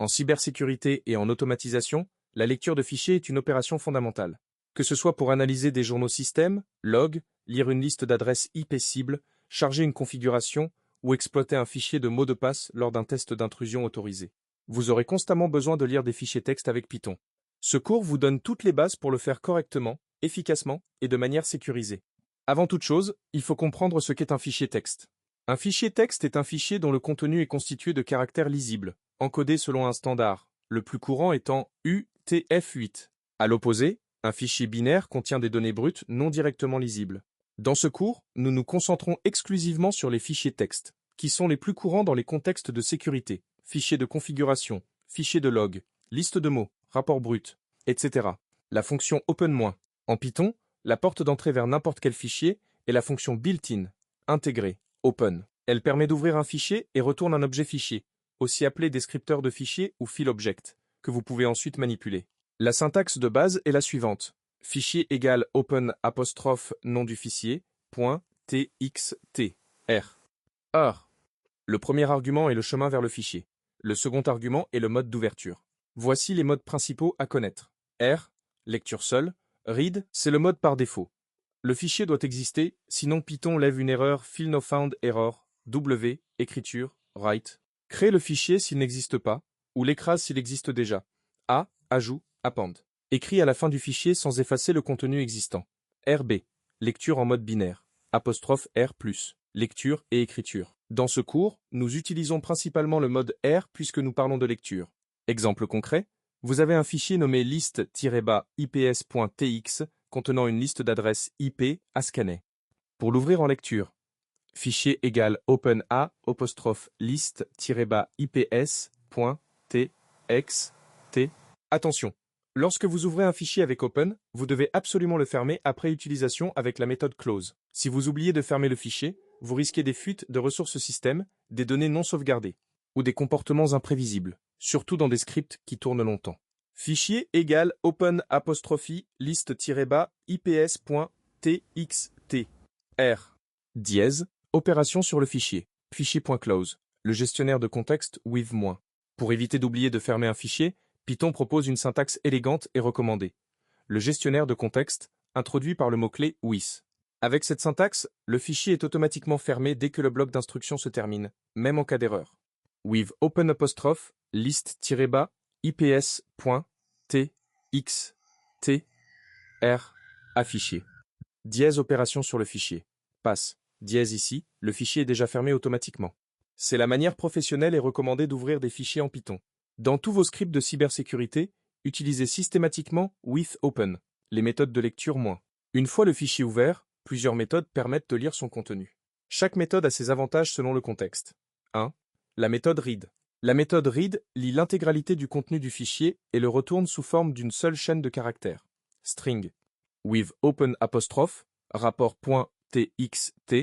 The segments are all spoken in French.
En cybersécurité et en automatisation, la lecture de fichiers est une opération fondamentale. Que ce soit pour analyser des journaux système, logs, lire une liste d'adresses IP cibles, charger une configuration ou exploiter un fichier de mots de passe lors d'un test d'intrusion autorisé. Vous aurez constamment besoin de lire des fichiers texte avec Python. Ce cours vous donne toutes les bases pour le faire correctement, efficacement et de manière sécurisée. Avant toute chose, il faut comprendre ce qu'est un fichier texte. Un fichier texte est un fichier dont le contenu est constitué de caractères lisibles, encodés selon un standard, le plus courant étant UTF-8. À l'opposé, un fichier binaire contient des données brutes non directement lisibles. Dans ce cours, nous nous concentrons exclusivement sur les fichiers texte, qui sont les plus courants dans les contextes de sécurité, fichiers de configuration, fichiers de log, liste de mots, rapport brut, etc. La fonction open-. En Python, la porte d'entrée vers n'importe quel fichier est la fonction built-in, intégrée, open. Elle permet d'ouvrir un fichier et retourne un objet fichier, aussi appelé descripteur de fichier ou file object, que vous pouvez ensuite manipuler. La syntaxe de base est la suivante. Fichier égale open apostrophe nom du fichier, point txt, r. R. Le premier argument est le chemin vers le fichier. Le second argument est le mode d'ouverture. Voici les modes principaux à connaître. R, lecture seule. Read, c'est le mode par défaut. Le fichier doit exister, sinon Python lève une erreur file no found error. W, écriture, write. Crée le fichier s'il n'existe pas, ou l'écrase s'il existe déjà. A, ajout, append. Écrit à la fin du fichier sans effacer le contenu existant. RB, lecture en mode binaire. Apostrophe R+, lecture et écriture. Dans ce cours, nous utilisons principalement le mode R puisque nous parlons de lecture. Exemple concret, vous avez un fichier nommé list-ips.tx contenant une liste d'adresses IP à scanner. Pour l'ouvrir en lecture, fichier égale open a list-ips.txt. Attention, lorsque vous ouvrez un fichier avec open, vous devez absolument le fermer après utilisation avec la méthode close. Si vous oubliez de fermer le fichier, vous risquez des fuites de ressources système, des données non sauvegardées, ou des comportements imprévisibles, surtout dans des scripts qui tournent longtemps. Fichier égale open list-ips.txt. R. Dièse. Opération sur le fichier. Fichier.close. Le gestionnaire de contexte with-. Pour éviter d'oublier de fermer un fichier, Python propose une syntaxe élégante et recommandée. Le gestionnaire de contexte, introduit par le mot-clé with. Avec cette syntaxe, le fichier est automatiquement fermé dès que le bloc d'instruction se termine, même en cas d'erreur. With open apostrophe list-ips.txt r affiché. Dièse opération sur le fichier. Passe. Dièse ici, le fichier est déjà fermé automatiquement. C'est la manière professionnelle et recommandée d'ouvrir des fichiers en Python. Dans tous vos scripts de cybersécurité, utilisez systématiquement with open, les méthodes de lecture-. Une fois le fichier ouvert, plusieurs méthodes permettent de lire son contenu. Chaque méthode a ses avantages selon le contexte. 1. La méthode read. La méthode read lit l'intégralité du contenu du fichier et le retourne sous forme d'une seule chaîne de caractères. String. With open apostrophe, rapport.txt,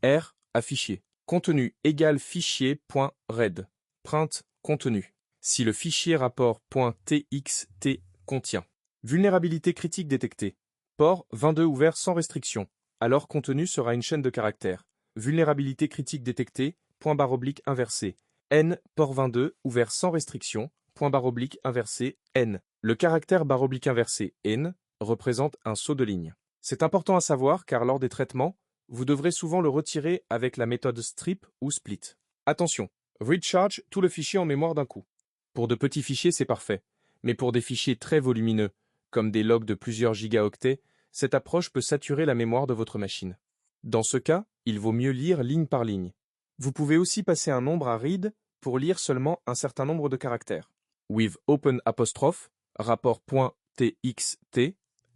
r affiché. Contenu égale fichier.read. Print contenu. Si le fichier rapport.txt contient. Vulnérabilité critique détectée. Port 22 ouvert sans restriction. Alors contenu sera une chaîne de caractères. Vulnérabilité critique détectée, // inversé. N, port 22, ouvert sans restriction, // inversé, N. Le caractère / inversé, N, représente un saut de ligne. C'est important à savoir car lors des traitements, vous devrez souvent le retirer avec la méthode strip ou split. Attention, recharge tout le fichier en mémoire d'un coup. Pour de petits fichiers, c'est parfait. Mais pour des fichiers très volumineux, comme des logs de plusieurs gigaoctets, cette approche peut saturer la mémoire de votre machine. Dans ce cas, il vaut mieux lire ligne par ligne. Vous pouvez aussi passer un nombre à read pour lire seulement un certain nombre de caractères. With open apostrophe, rapport.txt,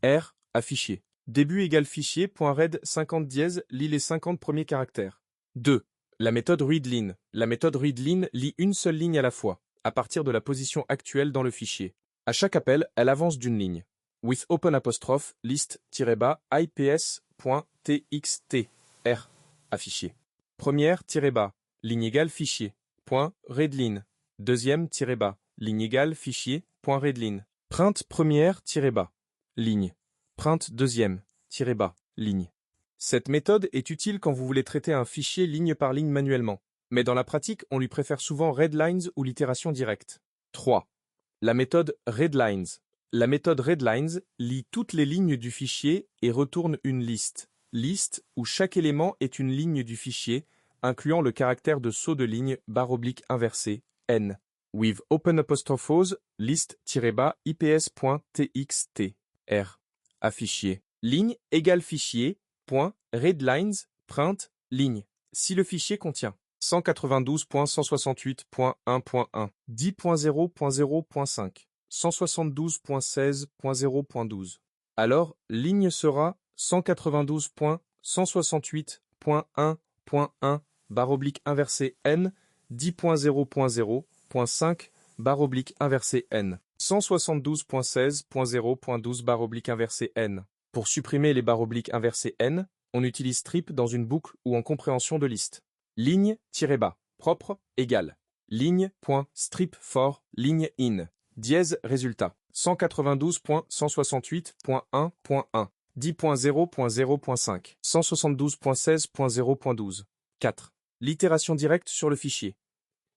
r affiché. Début égale fichier.read 50 dièse lit les 50 premiers caractères. 2. La méthode readLine. La méthode readLine lit une seule ligne à la fois, à partir de la position actuelle dans le fichier. À chaque appel, elle avance d'une ligne. With open apostrophe list-ips.txt, r affiché. Première ligne égale fichier, point readline. Deuxième ligne égale fichier, point readline. Print première ligne. Print deuxième ligne. Cette méthode est utile quand vous voulez traiter un fichier ligne par ligne manuellement, mais dans la pratique, on lui préfère souvent readlines ou l'itération directe. 3. La méthode readlines. La méthode readlines lit toutes les lignes du fichier et retourne une liste. Liste où chaque élément est une ligne du fichier, incluant le caractère de saut de ligne / inversé, n. With open apostrophose list-ips.txt r. À fichier. Ligne égale fichier, point, readlines, print, ligne. Si le fichier contient 192.168.1.1, 10.0.0.5, 172.16.0.12, alors ligne sera 192.168.1.1 / inversé n 10.0.0.5 / inversé n 172.16.0.12 / inversé n. Pour supprimer les / inversé n, on utilise strip dans une boucle ou en compréhension de liste. Ligne-bas, propre, égale. Ligne.strip for, ligne in. Dièse résultat. 192.168.1.1. 10.0.0.5. 172.16.0.12. 4. L'itération directe sur le fichier.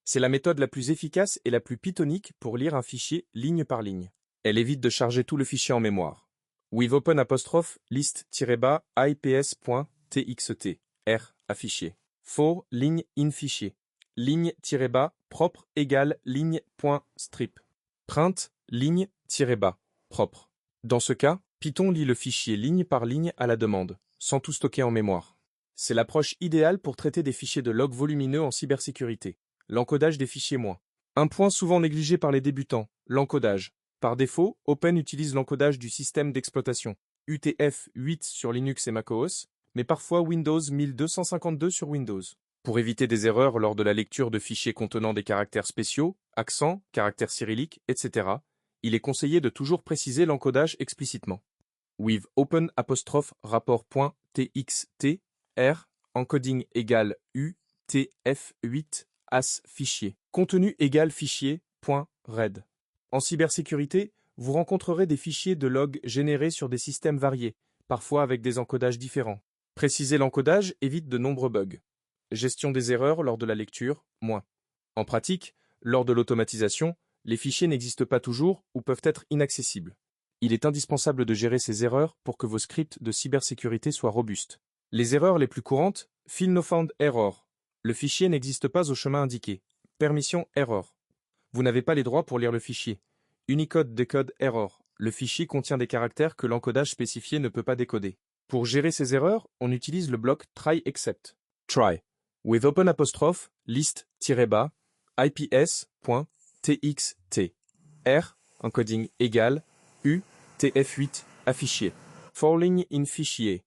C'est la méthode la plus efficace et la plus pythonique pour lire un fichier ligne par ligne. Elle évite de charger tout le fichier en mémoire. With open apostrophe list-ips.txt r à fichier. For ligne in fichier. Ligne-bas propre égale ligne.strip. Print ligne-bas propre. Dans ce cas, Python lit le fichier ligne par ligne à la demande, sans tout stocker en mémoire. C'est l'approche idéale pour traiter des fichiers de log volumineux en cybersécurité. L'encodage des fichiers moins. Un point souvent négligé par les débutants, l'encodage. Par défaut, Open utilise l'encodage du système d'exploitation, UTF-8 sur Linux et macOS, mais parfois Windows 1252 sur Windows. Pour éviter des erreurs lors de la lecture de fichiers contenant des caractères spéciaux, accents, caractères cyrilliques, etc., il est conseillé de toujours préciser l'encodage explicitement. With open apostrophe rapport.txt r encoding égale UTF-8 as fichier. Contenu égale fichier.read. En cybersécurité, vous rencontrerez des fichiers de log générés sur des systèmes variés, parfois avec des encodages différents. Préciser l'encodage évite de nombreux bugs. Gestion des erreurs lors de la lecture, moins. En pratique, lors de l'automatisation, les fichiers n'existent pas toujours ou peuvent être inaccessibles. Il est indispensable de gérer ces erreurs pour que vos scripts de cybersécurité soient robustes. Les erreurs les plus courantes, Field No Found Error. Le fichier n'existe pas au chemin indiqué. Permission Error. Vous n'avez pas les droits pour lire le fichier. Unicode Decode Error. Le fichier contient des caractères que l'encodage spécifié ne peut pas décoder. Pour gérer ces erreurs, on utilise le bloc try except. Try. With open apostrophe list-bas ips.txt r encoding égale UTF-8 à fichier. For ligne in fichier.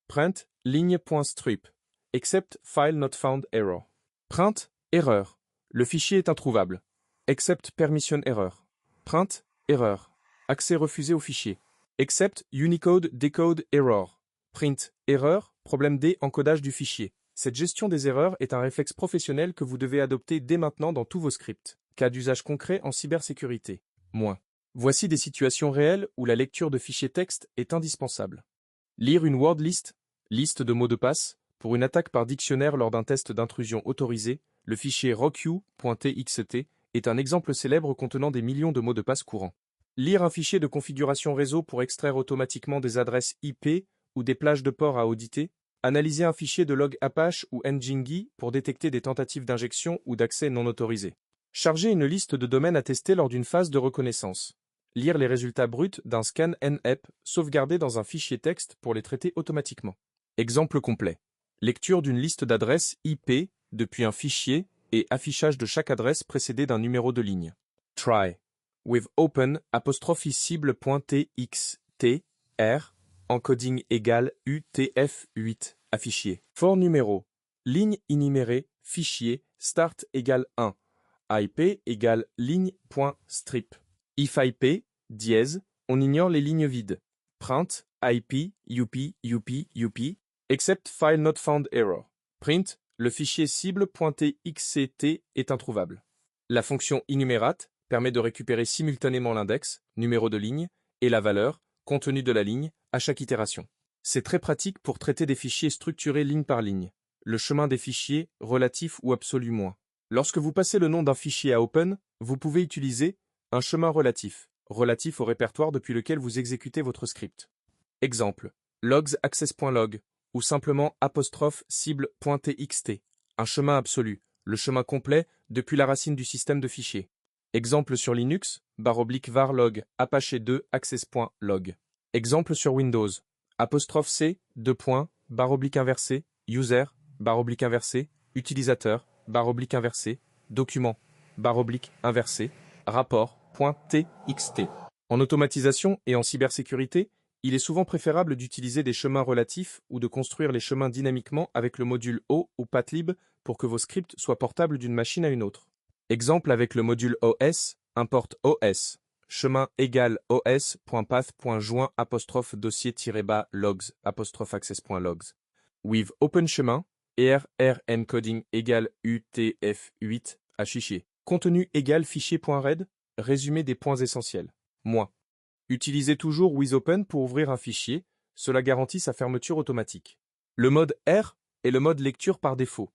Print ligne.strip. Except file not found error. Print erreur. Le fichier est introuvable. Except permission error. Print erreur. Accès refusé au fichier. Except Unicode decode error. Print erreur, problème D encodage du fichier. Cette gestion des erreurs est un réflexe professionnel que vous devez adopter dès maintenant dans tous vos scripts. Cas d'usage concret en cybersécurité. Moins. Voici des situations réelles où la lecture de fichiers texte est indispensable. Lire une word list, liste de mots de passe, pour une attaque par dictionnaire lors d'un test d'intrusion autorisé, le fichier rockyou.txt est un exemple célèbre contenant des millions de mots de passe courants. Lire un fichier de configuration réseau pour extraire automatiquement des adresses IP ou des plages de port à auditer. Analyser un fichier de log Apache ou Nginx pour détecter des tentatives d'injection ou d'accès non autorisés. Charger une liste de domaines à tester lors d'une phase de reconnaissance. Lire les résultats bruts d'un scan NEP sauvegardé dans un fichier texte pour les traiter automatiquement. Exemple complet. Lecture d'une liste d'adresses IP depuis un fichier et affichage de chaque adresse précédée d'un numéro de ligne. Try. With open apostrophe cible.txt r encoding égale UTF-8 à fichier. For numéro. Ligne innumérée, fichier, start égale 1. IP égale ligne.strip. If IP, dièse, on ignore les lignes vides. Print, IP, up, except file not found error. Print, le fichier cible.txt est introuvable. La fonction enumerate permet de récupérer simultanément l'index, numéro de ligne, et la valeur, contenu de la ligne, à chaque itération. C'est très pratique pour traiter des fichiers structurés ligne par ligne. Le chemin des fichiers, relatif ou absolu moins. Lorsque vous passez le nom d'un fichier à Open, vous pouvez utiliser un chemin relatif au répertoire depuis lequel vous exécutez votre script. Exemple, logs access.log ou simplement 'cible.txt, un chemin absolu, le chemin complet depuis la racine du système de fichiers. Exemple sur Linux, /var log apache2 access.log. Exemple sur Windows, '*c, /inversé, user, /inversé, utilisateur, /inversé, document, /inversé, rapport.txt. En automatisation et en cybersécurité, il est souvent préférable d'utiliser des chemins relatifs ou de construire les chemins dynamiquement avec le module O ou pathlib pour que vos scripts soient portables d'une machine à une autre. Exemple avec le module OS, importe OS, chemin égal os.path.join 'dossier-logs 'access.logs. With open chemin, encoding égale utf8 à fichier. Contenu égale fichier.red, résumé des points essentiels. Moins. Utilisez toujours withopen pour ouvrir un fichier, cela garantit sa fermeture automatique. Le mode R est le mode lecture par défaut.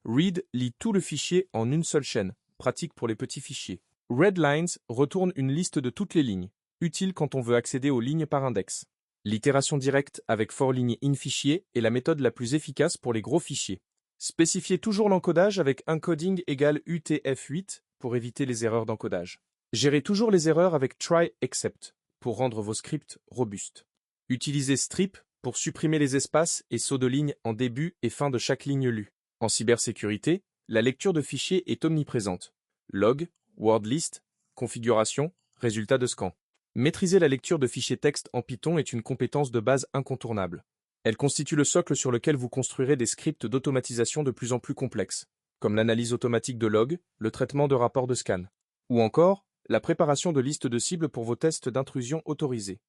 Read lit tout le fichier en une seule chaîne, pratique pour les petits fichiers. Readlines retourne une liste de toutes les lignes, utile quand on veut accéder aux lignes par index. L'itération directe avec for ligne in fichier est la méthode la plus efficace pour les gros fichiers. Spécifiez toujours l'encodage avec encoding égale UTF-8 pour éviter les erreurs d'encodage. Gérez toujours les erreurs avec try except pour rendre vos scripts robustes. Utilisez strip pour supprimer les espaces et sauts de ligne en début et fin de chaque ligne lue. En cybersécurité, la lecture de fichiers est omniprésente. Log, word list, configuration, résultat de scan. Maîtriser la lecture de fichiers texte en Python est une compétence de base incontournable. Elle constitue le socle sur lequel vous construirez des scripts d'automatisation de plus en plus complexes, comme l'analyse automatique de logs, le traitement de rapports de scan, ou encore la préparation de listes de cibles pour vos tests d'intrusion autorisés.